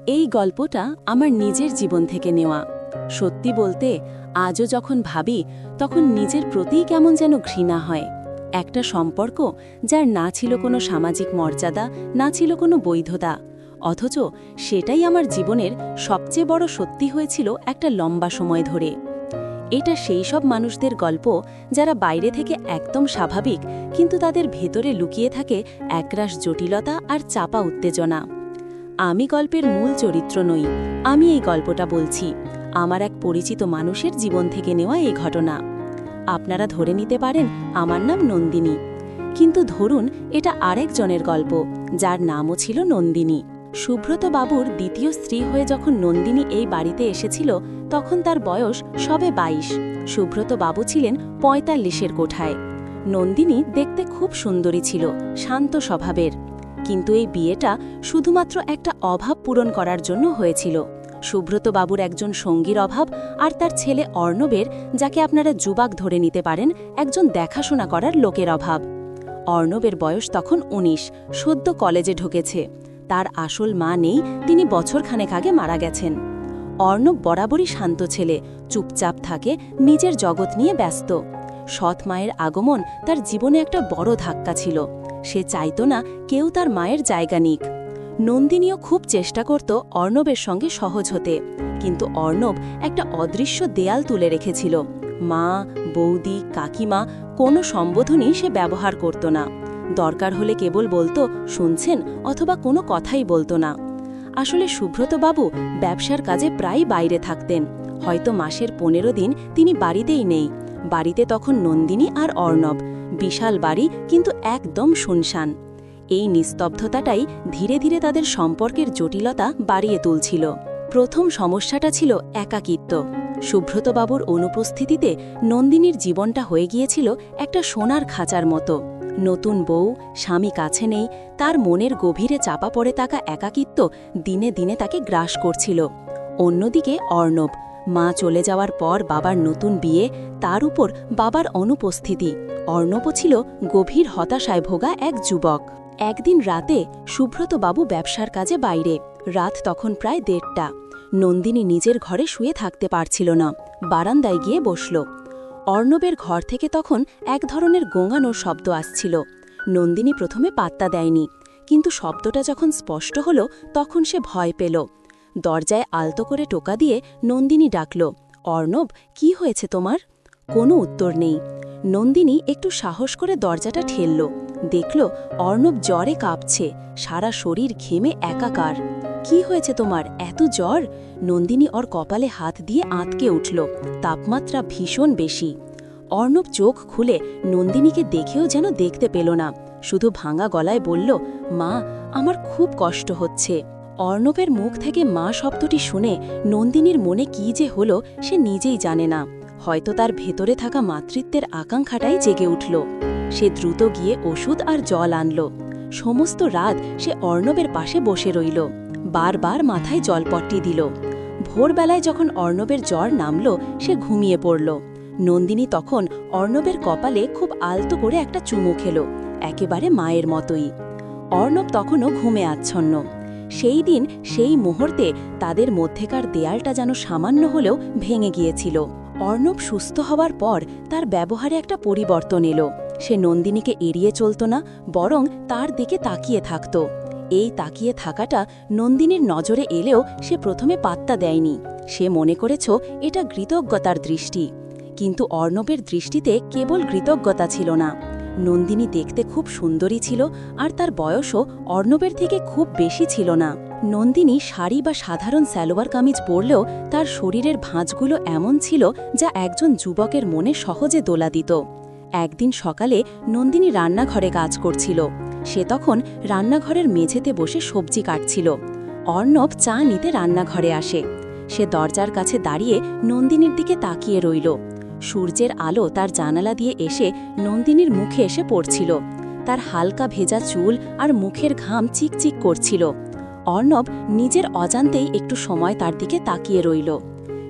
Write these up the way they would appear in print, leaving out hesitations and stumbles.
এই গল্পটা আমার নিজের জীবন থেকে নেওয়া। সত্যি বলতে আজও যখন ভাবি তখন নিজের প্রতিই কেমন যেন ঘৃণা হয়। একটা সম্পর্ক যার না ছিল কোনো সামাজিক মর্যাদা, না ছিল কোনো বৈধতা, অথচ সেটাই আমার জীবনের সবচেয়ে বড় সত্যি হয়েছিল একটা লম্বা সময় ধরে। এটা সেই সব মানুষদের গল্প যারা বাইরে থেকে একদম স্বাভাবিক, কিন্তু তাদের ভেতরে লুকিয়ে থাকে একরাশ জটিলতা আর চাপা উত্তেজনা। আমি গল্পের মূল চরিত্র নই, আমি এই গল্পটা বলছি আমার এক পরিচিত মানুষের জীবন থেকে নেওয়া এই ঘটনা। আপনারা ধরে নিতে পারেন আমার নাম নন্দিনী, কিন্তু ধরুন এটা আরেকজনের গল্প যার নামও ছিল নন্দিনী। সুব্রত বাবুর দ্বিতীয় স্ত্রী হয়ে যখন নন্দিনী এই বাড়িতে এসেছিল তখন তার বয়স সবে ২২। সুব্রত বাবু ছিলেন ৪৫-এর কোঠায়। নন্দিনী দেখতে খুব সুন্দরী ছিল, শান্ত স্বভাবের। কিন্তু এই বিয়েটা শুধুমাত্র একটা অভাব পূরণ করার জন্য হয়েছিল। সুব্রত বাবুর একজন সঙ্গীর অভাব আর তার ছেলে অর্ণবের, যাকে আপনারা যুবক ধরে নিতে পারেন, একজন দেখাশোনা করার লোকের অভাব। অর্ণবের বয়স তখন ১৯, সদ্য কলেজে ঢুকেছে। তার আসল মা নেই, তিনি বছরখানেক আগে মারা গেছেন। অর্ণব বরাবরই শান্ত ছেলে, চুপচাপ থাকে, নিজের জগৎ নিয়ে ব্যস্ত। সৎ মায়ের আগমন তার জীবনে একটা বড় ধাক্কা ছিল। সে চাইত না কেউ তার মায়ের জায়গা নিক। নন্দিনীও খুব চেষ্টা করত অর্ণবের সঙ্গে সহজ হতে, কিন্তু অর্ণব একটা অদৃশ্য দেয়াল তুলে রেখেছিল। মা, বৌদি, কাকিমা কোনো সম্বোধনই সে ব্যবহার করত না। দরকার হলে কেবল বলতো শুনছেন, অথবা কোনো কথাই বলতো না। আসলে সুব্রত বাবু ব্যবসার কাজে প্রায় বাইরে থাকতেন। হয়তো মাসের ১৫ দিন তিনি বাড়িতেই নেই। বাড়িতে তখন নন্দিনী আর অর্ণব। বিশাল বাড়ি, কিন্তু একদম শুনশান। এই নিস্তব্ধতাটাই ধীরে ধীরে তাদের সম্পর্কের জটিলতা বাড়িয়ে তুলছিল। প্রথম সমস্যাটা ছিল একাকিত্ব। সুব্রতবাবুর অনুপস্থিতিতে নন্দিনীর জীবনটা হয়ে গিয়েছিল একটা সোনার খাঁচার মতো। নতুন বউ, স্বামী কাছে নেই, তার মনের গভীরে চাপা পড়ে থাকা একাকিত্ব দিনে দিনে তাকে গ্রাস করছিল। অন্যদিকে অর্ণব, মা চলে যাওয়ার পর বাবার নতুন বিয়ে, তার উপর বাবার অনুপস্থিতি। অর্ণবও ছিল গভীর হতাশায় ভোগা এক যুবক। একদিন রাতে সুব্রতবাবু ব্যবসার কাজে বাইরে। রাত তখন প্রায় ১:৩০। নন্দিনী নিজের ঘরে শুয়ে থাকতে পারছিল না, বারান্দায় গিয়ে বসল। অর্ণবের ঘর থেকে তখন এক ধরনের গোঙানোর শব্দ আসছিল। নন্দিনী প্রথমে পাত্তা দেয়নি, কিন্তু শব্দটা যখন স্পষ্ট হল তখন সে ভয় পেল। দরজায় আলতো করে টোকা দিয়ে নন্দিনী ডাকল, অর্ণব, কি হয়েছে তোমার? কোনো উত্তর নেই। নন্দিনী একটু সাহস করে দরজাটা ঠেলল। দেখল অর্ণব জ্বরে কাঁপছে, সারা শরীর ঘেমে একাকার। কি হয়েছে তোমার, এত জ্বর? নন্দিনী ওর কপালে হাত দিয়ে আঁতকে উঠল। তাপমাত্রা ভীষণ বেশি। অর্ণব চোখ খুলে নন্দিনীকে দেখেও যেন দেখতে পেল না, শুধু ভাঙা গলায় বলল, মা, আমার খুব কষ্ট হচ্ছে। অর্ণবের মুখ থেকে মা শব্দটি শুনে নন্দিনীর মনে কি যে হলো সে নিজেই জানে না। হয়তো তার ভেতরে থাকা মাতৃত্বের আকাঙ্ক্ষাটাই জেগে উঠল। সে দ্রুত গিয়ে ওষুধ আর জল আনল। সমস্ত রাত সে অর্ণবের পাশে বসে রইল, বারবার মাথায় জলপট্টি দিল। ভোরবেলায় যখন অর্ণবের জ্বর নামল সে ঘুমিয়ে পড়ল। নন্দিনী তখন অর্ণবের কপালে খুব আলতো করে একটা চুমু খেল, একেবারে মায়ের মতোই। অর্ণব তখনও ঘুমে আচ্ছন্ন। সেই দিন সেই মুহূর্তে তাদের মধ্যেকার দেয়ালটা যেন সামান্য হলেও ভেঙে গিয়েছিল। অর্ণব সুস্থ হওয়ার পর তার ব্যবহারে একটা পরিবর্তন এলো। সে নন্দিনীকে এড়িয়ে চলত না, বরং তার দিকে তাকিয়ে থাকত। এই তাকিয়ে থাকাটা নন্দিনীর নজরে এলেও সে প্রথমে পাত্তা দেয়নি। সে মনে করেছ এটা কৃতজ্ঞতার দৃষ্টি। কিন্তু অর্ণবের দৃষ্টিতে কেবল কৃতজ্ঞতা ছিল না। নন্দিনী দেখতে খুব সুন্দরী ছিল, আর তার বয়সও অর্ণবের থেকে খুব বেশি ছিল না। নন্দিনী শাড়ি বা সাধারণ সালোয়ার কামিজ পরলেও তার শরীরের ভাঁজগুলো এমন ছিল যা একজন যুবকের মনে সহজে দোলা দিত। একদিন সকালে নন্দিনী রান্নাঘরে কাজ করছিল। সে তখন রান্নাঘরের মেঝেতে বসে সবজি কাটছিল। অর্ণব চা নিতে রান্নাঘরে আসে। সে দরজার কাছে দাঁড়িয়ে নন্দিনীর দিকে তাকিয়ে রইল। সূর্যের আলো তার জানালা দিয়ে এসে নন্দিনীর মুখে এসে পড়ছিল। তার হালকা ভেজা চুল আর মুখের ঘাম চিকচিক করছিল। অর্ণব নিজের অজান্তেই একটু সময় তার দিকে তাকিয়ে রইল।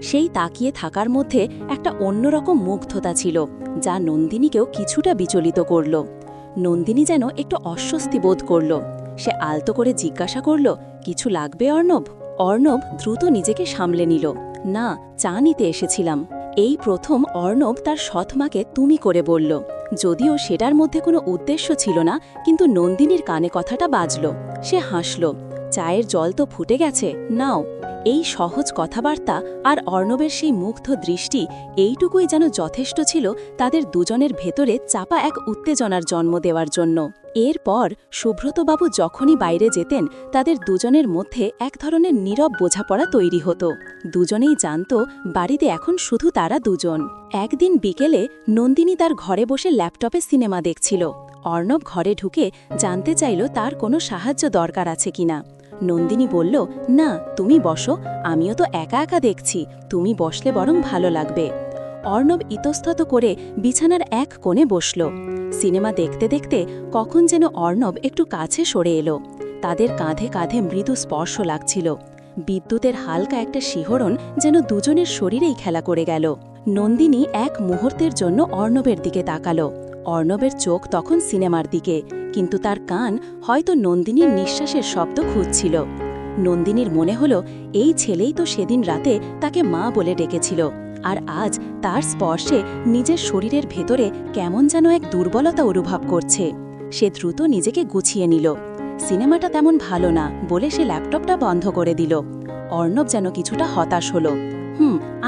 সেই তাকিয়ে থাকার মধ্যে একটা অন্যরকম মুগ্ধতা ছিল, যা নন্দিনীকেও কিছুটা বিচলিত করল। নন্দিনী যেন একটু অস্বস্তি বোধ করল। সে আলতো করে জিজ্ঞাসা করল, কিছু লাগবে অর্ণব? অর্ণব দ্রুত নিজেকে সামলে নিল। না, চা নিতে এসেছিলাম। এই প্রথম অর্ণব তার সৎমাকে তুমি করে বলল। যদিও সেটার মধ্যে কোনো উদ্দেশ্য ছিল না, কিন্তু নন্দিনীর কানে কথাটা বাজল। সে হাসল। চায়ের জল তো ফুটে গেছে, নাও। এই সহজ কথাবার্তা আর অর্ণবের সেই মুগ্ধ দৃষ্টি এইটুকুই যেন যথেষ্ট ছিল তাদের দুজনের ভেতরে চাপা এক উত্তেজনার জন্ম দেওয়ার জন্য। এরপর সুব্রতবাবু যখনই বাইরে যেতেন তাদের দুজনের মধ্যে এক ধরনের নীরব বোঝাপড়া তৈরি হতো। দুজনেই জানত বাড়িতে এখন শুধু তারা দুজন। একদিন বিকেলে নন্দিনী তার ঘরে বসে ল্যাপটপে সিনেমা দেখছিল। অর্ণব ঘরে ঢুকে জানতে চাইল তার কোনো সাহায্য দরকার আছে কিনা। নন্দিনী বলল, না, তুমি বসো, আমিও তো একা একা দেখছি, তুমি বসলে বরং ভালো লাগবে। অর্ণব ইতস্তত করে বিছানার এক কোণে বসল। সিনেমা দেখতে দেখতে কখন যেন অর্ণব একটু কাছে সরে এলো। তাদের কাঁধে কাঁধে মৃদু স্পর্শ লাগছিল। বিদ্যুতের হালকা একটা শিহরণ যেন দুজনের শরীরেই খেলা করে গেল। নন্দিনী এক মুহূর্তের জন্য অর্ণবের দিকে তাকালো। অর্ণবের চোখ তখন সিনেমার দিকে, কিন্তু তার কান হয়তো নন্দিনীর নিঃশ্বাসের শব্দ খুঁজছিল। নন্দিনীর মনে হলো এই ছেলেই তো সেদিন রাতে তাকে মা বলে ডেকেছিল, আর আজ তার স্পর্শে নিজের শরীরের ভেতরে কেমন যেন এক দুর্বলতা অনুভব করছে। সে দ্রুত নিজেকে গুছিয়ে নিল। সিনেমাটা তেমন ভালো না বলে সে ল্যাপটপটা বন্ধ করে দিল। অর্ণব যেন কিছুটা হতাশ হলো।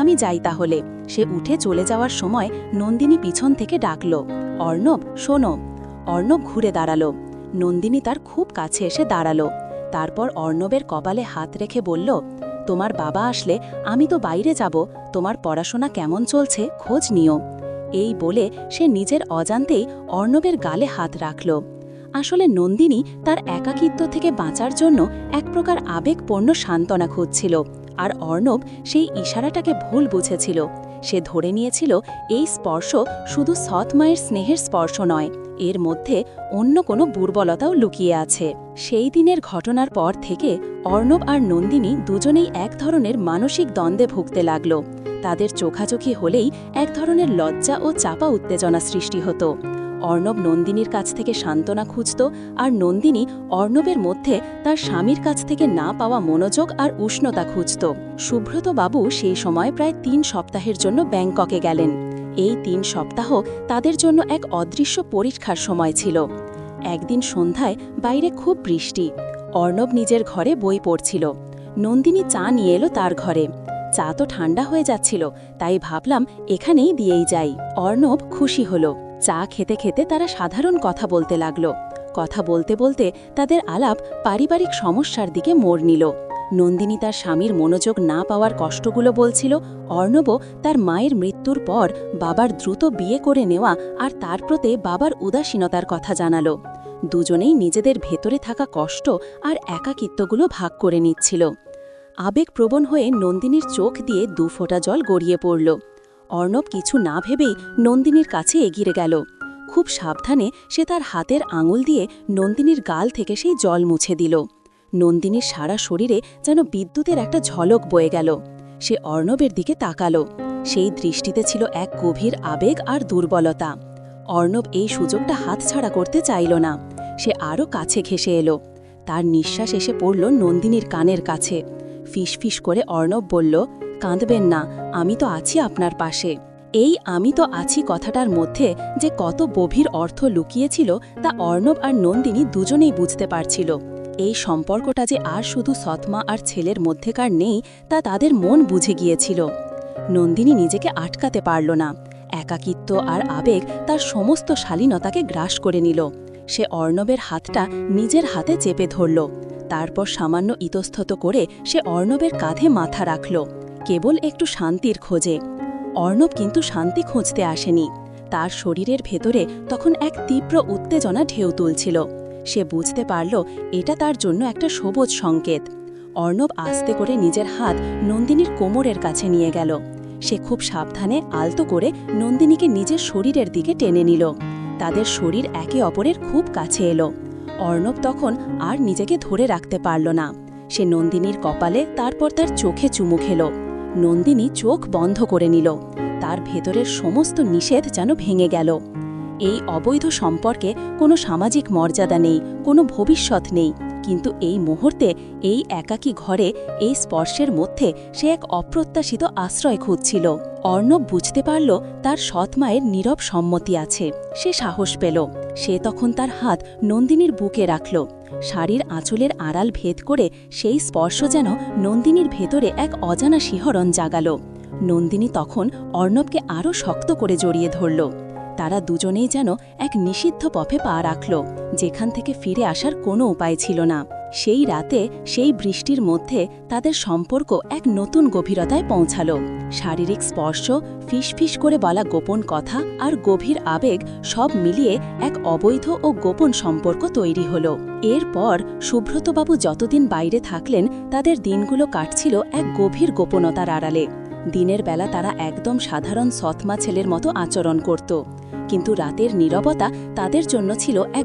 আমি যাই তাহলে। সে উঠে চলে যাওয়ার সময় নন্দিনী পিছন থেকে ডাকল, অর্ণব, শোনো। অর্ণব ঘুরে দাঁড়ালো। নন্দিনী তার খুব কাছে এসে দাঁড়ালো। তারপর অর্ণবের কপালে হাত রেখে বলল, তোমার বাবা আসলে আমি তো বাইরে যাব, তোমার পড়াশোনা কেমন চলছে খোঁজ নিও। এই বলে সে নিজের অজান্তেই অর্ণবের গালে হাত রাখল। আসলে নন্দিনী তার একাকিত্ব থেকে বাঁচার জন্য এক প্রকার আবেগপূর্ণ সান্ত্বনা খুঁজছিল, আর অর্ণব সেই ইশারাটাকে ভুল বুঝেছিল। সে ধরে নিয়েছিল এই স্পর্শ শুধু সৎ মায়ের স্নেহের স্পর্শ নয়, এর মধ্যে অন্য কোনো দুর্বলতাও লুকিয়ে আছে। সেই দিনের ঘটনার পর থেকে অর্ণব আর নন্দিনী দুজনেই এক ধরনের মানসিক দ্বন্দ্বে ভুগতে লাগল। তাদের চোখাচোখি হলেই এক ধরনের লজ্জা ও চাপা উত্তেজনা সৃষ্টি হতো। অর্ণব নন্দিনীর কাছ থেকে সান্ত্বনা খুঁজত, আর নন্দিনী অর্ণবের মধ্যে তার স্বামীর কাছ থেকে না পাওয়া মনোযোগ আর উষ্ণতা খুঁজত। সুব্রতবাবু সেই সময় প্রায় ৩ সপ্তাহের জন্য ব্যাংককে গেলেন। এই ৩ সপ্তাহ তাদের জন্য এক অদৃশ্য পরীক্ষার সময় ছিল। একদিন সন্ধ্যায় বাইরে খুব বৃষ্টি। অর্ণব নিজের ঘরে বই পড়ছিল। নন্দিনী চা নিয়ে এলো তার ঘরে। চা তো ঠান্ডা হয়ে যাচ্ছিল, তাই ভাবলাম এখানেই দিয়েই যাই। অর্ণব খুশি হল। চা খেতে খেতে তারা সাধারণ কথা বলতে লাগল। কথা বলতে বলতে তাদের আলাপ পারিবারিক সমস্যার দিকে মোড় নিল। নন্দিনী তার স্বামীর মনোযোগ না পাওয়ার কষ্টগুলো বলছিল। অর্ণবও তার মায়ের মৃত্যুর পর বাবার দ্রুত বিয়ে করে নেওয়া আর তার প্রতি বাবার উদাসীনতার কথা জানালো। দুজনেই নিজেদের ভেতরে থাকা কষ্ট আর একাকিত্বগুলো ভাগ করে নিচ্ছিল। আবেগপ্রবণ হয়ে নন্দিনীর চোখ দিয়ে 2 ফোঁটা জল গড়িয়ে পড়ল। অর্ণব কিছু না ভেবেই নন্দিনীর কাছে এগিয়ে গেল। খুব সাবধানে সে তার হাতের আঙুল দিয়ে নন্দিনীর গাল থেকে সেই জল মুছে দিল। নন্দিনীর সারা শরীরে যেন বিদ্যুতের একটা ঝলক বয়ে গেল। সে অর্ণবের দিকে তাকালো। সেই দৃষ্টিতে ছিল এক গভীর আবেগ আর দুর্বলতা। অর্ণব এই সুযোগটা হাতছাড়া করতে চাইল না। সে আরও কাছে ঘেঁষে এলো। তার নিঃশ্বাস এসে পড়ল নন্দিনীর কানের কাছে। ফিসফিস করে অর্ণব বলল, কাঁদবেন না, আমি তো আছি আপনার পাশে। এই আমি তো আছি কথাটার মধ্যে যে কত গভীর অর্থ লুকিয়েছিল তা অর্ণব আর নন্দিনী দুজনেই বুঝতে পারছিল। এই সম্পর্কটা যে আর শুধু সৎমা আর ছেলের মধ্যেকার নেই তা তাদের মন বুঝে গিয়েছিল। নন্দিনী নিজেকে আটকাতে পারল না। একাকিত্ব আর আবেগ তার সমস্ত শালীনতাকে গ্রাস করে নিল। সে অর্ণবের হাতটা নিজের হাতে চেপে ধরল। তারপর সামান্য ইতস্তত করে সে অর্ণবের কাঁধে মাথা রাখল, কেবল একটু শান্তির খোঁজে। অর্ণব কিন্তু শান্তি খুঁজতে আসেনি। তার শরীরের ভেতরে তখন এক তীব্র উত্তেজনা ঢেউ তুলছিল। সে বুঝতে পারল এটা তার জন্য একটা সবুজ সংকেত। অর্ণব আস্তে করে নিজের হাত নন্দিনীর কোমরের কাছে নিয়ে গেল। সে খুব সাবধানে আলতো করে নন্দিনীকে নিজের শরীরের দিকে টেনে নিল। তাদের শরীর একে অপরের খুব কাছে এলো। অর্ণব তখন আর নিজেকে ধরে রাখতে পারল না। সে নন্দিনীর কপালে, তারপর তার চোখে চুমু খেল। নন্দিনী চোখ বন্ধ করে নিল। তার ভেতরের সমস্ত নিষেধ যেন ভেঙে গেল। এই অবৈধ সম্পর্কে কোনো সামাজিক মর্যাদা নেই, কোনো ভবিষ্যৎ নেই, কিন্তু এই মুহূর্তে এই একাকী ঘরে এই স্পর্শের মধ্যে সে এক অপ্রত্যাশিত আশ্রয় খুঁজছিল। অর্ণব বুঝতে পারল তার সৎ মায়ের নীরব সম্মতি আছে। সে সাহস পেল। সে তখন তার হাত নন্দিনীর বুকে রাখল। শাড়ির আঁচলের আড়াল ভেদ করে সেই স্পর্শ যেন নন্দিনীর ভেতরে এক অজানা শিহরণ জাগাল। নন্দিনী তখন অর্ণবকে আরও শক্ত করে জড়িয়ে ধরল। তারা দুজনেই যেন এক নিষিদ্ধ পথে পা রাখল, যেখান থেকে ফিরে আসার কোনো উপায় ছিল না। সেই রাতে সেই বৃষ্টির মধ্যে তাদের সম্পর্ক এক নতুন গভীরতায় পৌঁছাল। শারীরিক স্পর্শ, ফিসফিস করে বলা গোপন কথা আর গভীর আবেগ সব মিলিয়ে এক অবৈধ ও গোপন সম্পর্ক তৈরি হল। এরপর সুব্রতবাবু যতদিন বাইরে থাকলেন তাদের দিনগুলো কাটছিল এক গভীর গোপনতার আড়ালে। দিনের বেলা তারা একদম সাধারণ সৎমা ছেলের মতো আচরণ করত, কিন্তু রাতের নীরবতা তাদের জন্য ছিল এক